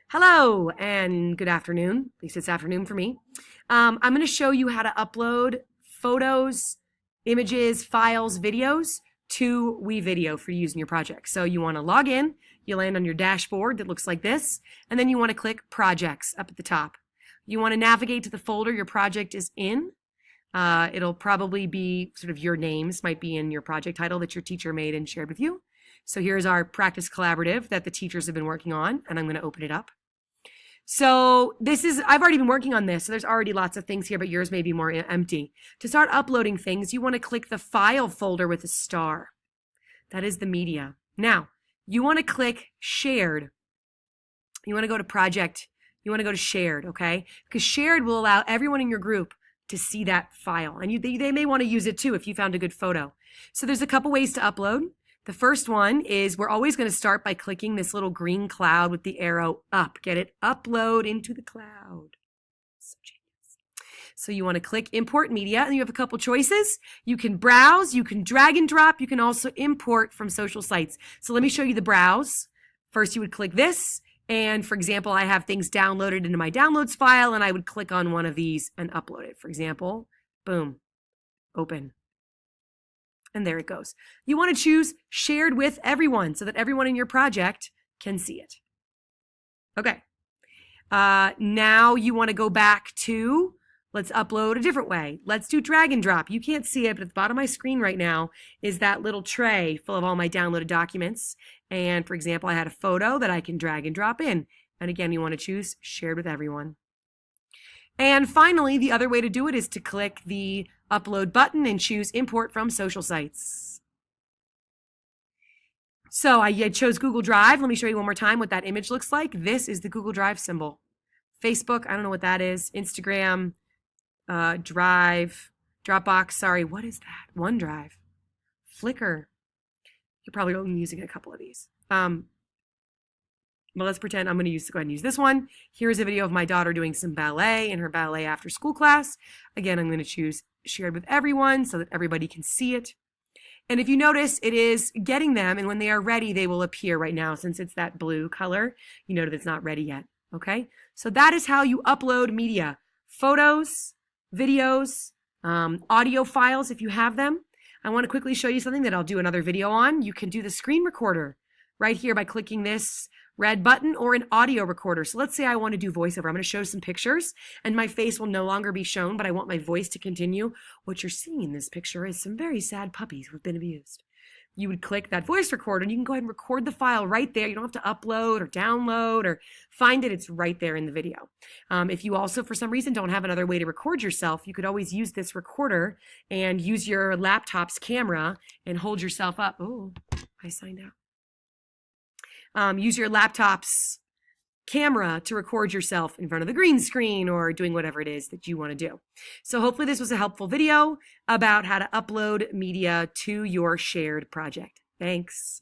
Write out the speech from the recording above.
Hello and good afternoon. At least it's afternoon for me. I'm going to show you how to upload photos, images, files, videos to WeVideo for use in your project. So you want to log in, you land on your dashboard that looks like this, and then you want to click Projects up at the top. You want to navigate to the folder your project is in. It'll probably be sort of your names, might be in your project title that your teacher made and shared with you. So here's our practice collaborative that the teachers have been working on, and I'm going to open it up. So I've already been working on this, so there's already lots of things here, but yours may be more empty. To start uploading things, you want to click the file folder with a star. That is the media. Now, you want to click shared. You want to go to project. You want to go to shared, okay? Because shared will allow everyone in your group to see that file. And they may want to use it too if you found a good photo. So there's a couple ways to upload. The first one is we're always going to start by clicking this little green cloud with the arrow up. Get it? Upload into the cloud. So genius. So you want to click import media, and you have a couple choices. You can browse, you can drag and drop, you can also import from social sites. So let me show you the browse. First you would click this, and for example, I have things downloaded into my downloads file, and I would click on one of these and upload it. For example, boom, open. And there it goes. You want to choose shared with everyone so that everyone in your project can see it. Okay. Now you want to go back to, let's upload a different way. Let's do drag and drop. You can't see it, but at the bottom of my screen right now is that little tray full of all my downloaded documents. And for example, I had a photo that I can drag and drop in. And again, you want to choose shared with everyone. And finally, the other way to do it is to click the upload button and choose import from social sites. So I chose Google Drive. Let me show you one more time what that image looks like. This is the Google Drive symbol. Facebook, I don't know what that is. Instagram, Drive, Dropbox, sorry, what is that? OneDrive, Flickr. You're probably only using a couple of these. Well, let's pretend I'm going to go ahead and use this one. Here's a video of my daughter doing some ballet in her ballet after school class. Again, I'm going to choose shared with everyone so that everybody can see it. And if you notice, it is getting them, and when they are ready, they will appear right now. Since it's that blue color, you know that it's not ready yet. Okay? So that is how you upload media. Photos, videos, audio files if you have them. I want to quickly show you something that I'll do another video on. You can do the screen recorder right here by clicking this red button, or an audio recorder. So let's say I want to do voiceover. I'm going to show some pictures and my face will no longer be shown, but I want my voice to continue. What you're seeing in this picture is some very sad puppies who've been abused. You would click that voice recorder and you can go ahead and record the file right there. You don't have to upload or download or find it. It's right there in the video. If you also, for some reason, don't have another way to record yourself, you could always use this recorder and use your laptop's camera and hold yourself up. Oh, I signed out. Use your laptop's camera to record yourself in front of the green screen or doing whatever it is that you want to do. So hopefully this was a helpful video about how to upload media to your shared project. Thanks.